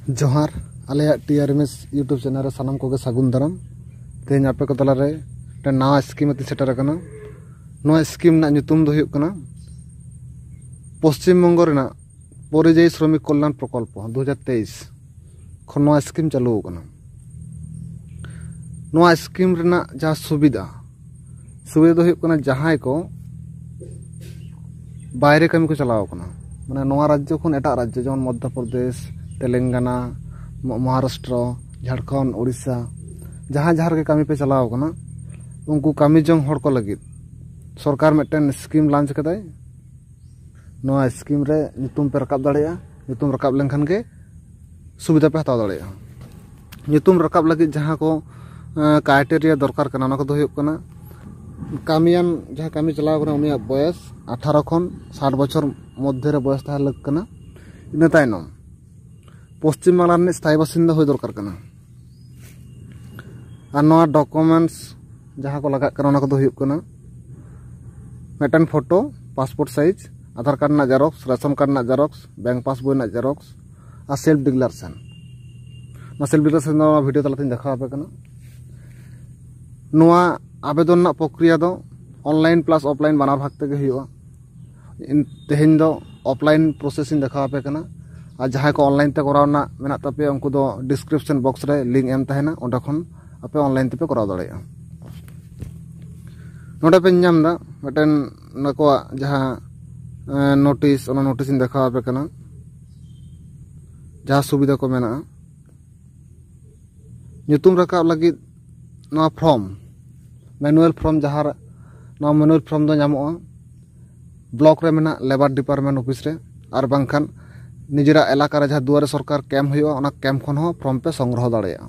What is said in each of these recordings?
जोहार आले टीआरएमएस YouTube channel सानाम को सागुन दाराम तेज आपे को तलारे नवा स्कीम सेटर करना नवा स्कीम ना ᱧᱩᱛᱩᱢ ᱫᱚ ᱦᱩᱭᱩᱜ ᱠᱟᱱᱟ पश्चिम बंग रेना परिযায়ী श्रमिक कल्याण प्रकल्प 2023 खन नवा स्कीम चालू करना नवा स्कीम रेना जहाँ सुविधा दो हुयुग कना जहां को बाहरे कमी को चलाव कना माने नवा राज्य खन एटा राज्य जेमन मध्य प्रदेश तेलंगाना महाराष्ट्र झारखंड उड़ीसा जहाँ जहाँ के कमी पे चलाव कना उनको कमी जंग हड़ को लगित सरकार मिट्टन स्कीम लॉन्च कदाय नवा स्कीम रे ᱧᱩᱛᱩᱢ पे रकाब दाड़ेया ᱧᱩᱛᱩम रकाब लेनखान के सुविधा पे हताव दाड़ेया ᱧᱩᱛᱩम रकाब लगित जहाँ को क्राइटेरिया दरकार कना ना को दो हुयुग कना कामियान जहाँ कमी चलाव कना उनिया बयस 18 खन 60 बछर मध्य रे बयस ताहे लग कना इना तायनम पश्चिम बांग्ला रे स्थायी बासिंदा होय दरकार कना और नवा डॉक्यूमेंट्स जहाँ को लगा कना को दो हुयुग कना मिट्टन फोटो पासपोर्ट साइज आधार कार्ड ना जेरॉक्स रेशन कार्ड ना जेरॉक्स बैंक पासबुक ना जेरॉक्स और सेल्फ डिक्लेरेशन ना सेल्फ डिक्लेरेशन ना वीडियो तलाते देखा आपे कना नवा आवेदन ना प्रक्रिया दो ऑनलाइन प्लस ऑफलाइन बानार भाग तेगे हुयुआ तेहेन दो ऑफलाइन प्रोसेसिंग देखा आपे कना और जहाँ को ऑनलाइन ते कराव ना मेना तापे उनको दो डिस्क्रिप्शन बॉक्स रे लिंक एम ताहेना ओंडे खन आपे ऑनलाइन ते पे कराव दाड़ेया नोडे पे नाम दा मिट्टन नको जहाँ नोटिस ओना नोटिस इन देखा आपे कना जहाँ सुविधा को मेना ᱧᱩᱛᱩᱢ रकाब लगी नवा फॉर्म मैनुअल फॉर्म जहाँ नवा मैनुअल फॉर्म दो ᱧᱟᱢᱚᱜᱼᱟ ब्लॉक रे मेना लेबर डिपार्टमेंट ऑफिस रे और बांखान निजेरा एलाका रे जहाँ दुआरे सरकार कैम्प हुयुआ ओना कैम्प खन हो फॉर्म पे संग्रह दाड़ेया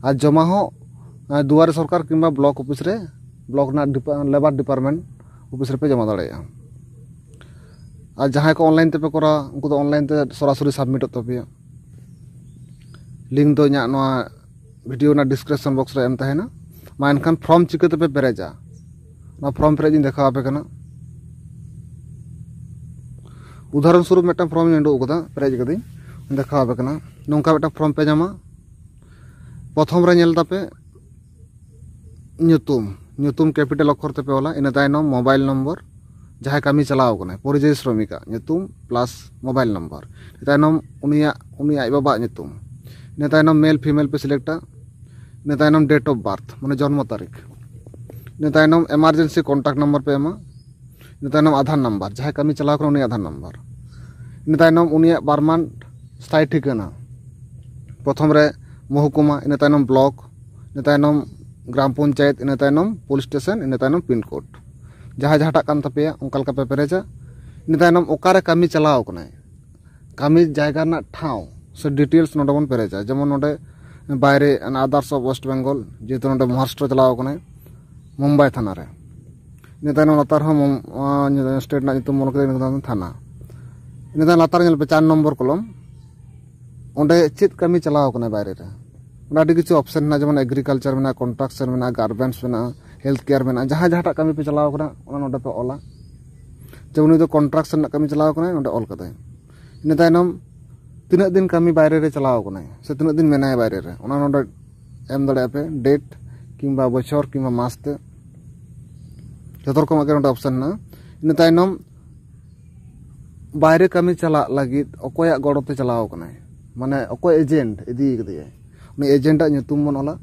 और जमा हो दुआरे सरकार किंबा ब्लॉक ऑफिस रे ब्लॉक ना लेबर डिपार्टमेंट ऑफिस रे पे जमा दाड़ेया और जहाँ को ऑनलाइन ते पे करा उनको तो ऑनलाइन ते सरासरि सबमिट तपेया लिंक दो इना नवा वीडियो ना डिस्क्रिप्शन बॉक्स रे एम ताहेना मा एनखान फॉर्म चिकाते पे पेरेजा ना फॉर्म पेरेज इन देखा आपे कना उदाहरण स्वरूप मिट्टन फॉर्म इंडो कदा पेरेज कदी देखा आपे कना नोंका मिट्टन फॉर्म पे जामा प्रथम रे नेल तापे ᱧᱩᱛᱩᱢ कैपिटल अक्षर ते पे ओला इन तायनम मोबाइल नंबर जहाँ कमी चलाव कना परिযায়ী श्रमिक ᱧᱩᱛᱩम प्लस मोबाइल नंबर तायनम उनिया आई बाबा ᱧᱩᱛᱩम इन तायनम मेल फीमेल पे सिलेक्टा इन तायनम डेट ऑफ बर्थ माने जन्म तारीख इन तायनम इमरजेंसी कॉन्टैक्ट नंबर पे एमा इन तायनम आधार नंबर जहाँ कमी चलाव कना उनी आधार नंबर इन तायनम उनिया बारमान स्थायी ठिकाना प्रथम रे महकुमा इन तायनम ब्लॉक इन तायनम ग्राम पंचायत इन तायनम पुलिस स्टेशन इन तायनम पिन कोड जहाँ जहाँटा कान तपेया उनका लका पे पेरेजा इन तायनम ओकारे कमी चलाव कना कमी जायगा ना ठाव से डिटेल्स नोडे बन पेरेजा जेमन नोडे बाहरे आदर्श ऑफ वेस्ट बेंगल जेहेतु नोडे महाराष्ट्र चलाव कना मुंबई थाना रे इन तायनम लातार हो स्टेट ना ᱧᱩᱛᱩᱢ मोल के थाना इन तायनम लातार नेल पे 4 नंबर कलम ओंडे चेत कमी चलाव कना बाहरे रे ओना आदि किछु ऑप्शन ना जेमन एग्रीकल्चर में कंस्ट्रक्शन में गार्मेंट्स में हेल्थ केयर में जहाँ जहाँटा कमी पे चलाव कना ओना नोडे पे ओला जेमन दो कंस्ट्रक्शन कमी चलाव कना नोडे ऑल कदाय इन तायनम तीना दिन कमी बाहरे रे चलाव कना से तीना दिन मेनाय बाहरे रे ओना नोडे एम दाड़े पे डेट किंबा बछर किंबा मास ते जतो रकम के नोडे ऑप्शन ना इन तायनम बाहरे कमी चला लगी अकोया गड़ते चलाव कना माने अकोय एजेंट इदी कदिया उनी एजेंट ᱧᱩᱛᱩᱢ बन ओला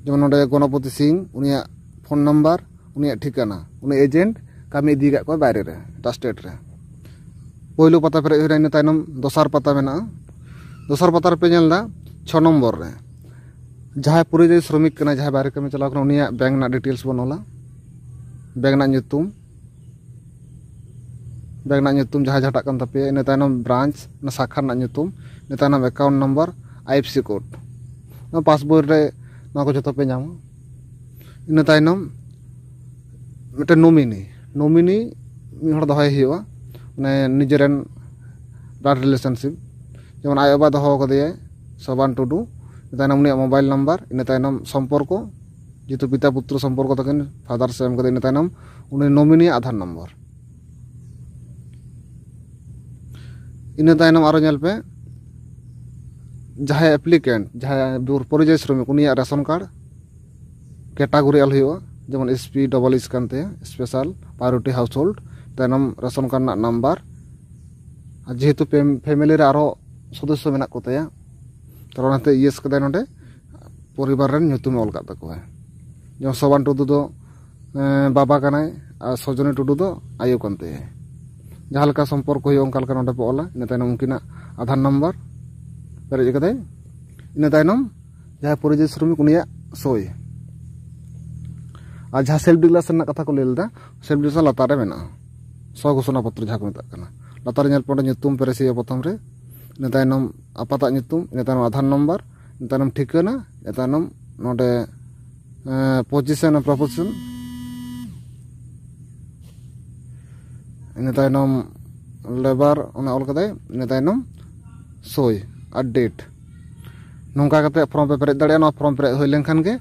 जेमन नोडे गणपति सिंह उनिया फोन नंबर उनिया ठिकाना उनी एजेंट कमी इदी का बाहरे रे टा स्टेट रे पहिलो पता पेरे इन तायनम दोसार पता मेना दोसार पता पे नेलदा 6 नंबर रे जहाँ परिযায়ী श्रमिक कना जहाँ बाहरे कमी चलाव कना उनिया बैंक ना डिटेल्स बन ओला बैंक ना ᱧᱩᱛᱩᱢ जहाँ जहाँटा कान तपे इन तायनम ब्रांच ना शाखा ना ᱧᱩᱛᱩᱢ इन तायनम अकाउंट नंबर आईएफसी कोड ना पासबुक रे ना को जतो पे नाम इन तायनम मिटे नॉमिनी मी हड़ दहय हुआ माने निजेरन ब्लड रिलेशनशिप जेमन आय बाबा दहो कदे सबान टुडू इन तायनम उनी मोबाइल नंबर इन तायनम संपर्क जेतु पिता पुत्र संपर्क तकिन फादर सेम कदे इन तायनम उनी नॉमिनी आधार नंबर इन तायनम आरो नेल पे जहाँ एप्लीकेंट जहाँ परिचय श्रमिक उनिया रेशन कार्ड कैटागोरी अल हुआ जेमन एसपी डबल एस कानते स्पेशल प्रायोरिटी हाउस होल्ड तैनम रेशन कार्ड नंबर जेहेतु फैमिली रे आरो सदस्य मेना कोताया तो ओनाते यस कदे नोडे परिवार रेन nyutum ऑल का तको है जो सोबान टुडू दो बाबा कनाय और सजनी टुडू दो आयो कानते है जहाँ लका संपर्क हुई ओंका लका नोडे पे ओला इन तायनम उनकिना आधार नंबर पेरेज कदे इन तायनम जहाँ परिचय श्रमिक उनिया सई और जहाँ सेल्फ डिक्लेरेशन कथा को लेदा सेल्फ डिक्लेरेशन लतारे मेना स्व घोषणा पत्र जहाँ को मेता कना लतारे नेल पड़े nyutum पेरेसिया प्रथम रे इन तायनम आपाता nyutum in तायनम Aadhaar number in तायनम ठिकाना इन तायनम नोडे पोजीशन और प्रोपोर्शन इन तायनम लेबर ओना ऑल कदे इन तायनम सई और डेट नोंका कते फॉर्म पे पेरेज दाड़े ना फॉर्म पेरेज होय लेनखान गे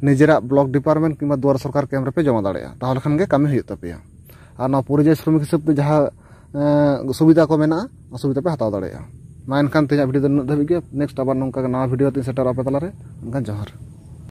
निजेरा ब्लॉक डिपार्टमेंट किंबा दुआर सरकार कैम्प पे जमा दाड़े ताहले खान गे कामी हुई तपेया और ना परिचय श्रमिक हिसाब ते जहाँ सुविधा को मेना सुविधा पे हताव दाड़े मा एनखान तेज भिडियो दो धाबी गे नेक्स्ट आबार नोंका नवा भिडियो तीन सेटर आपे तलारे एनखान जोहार।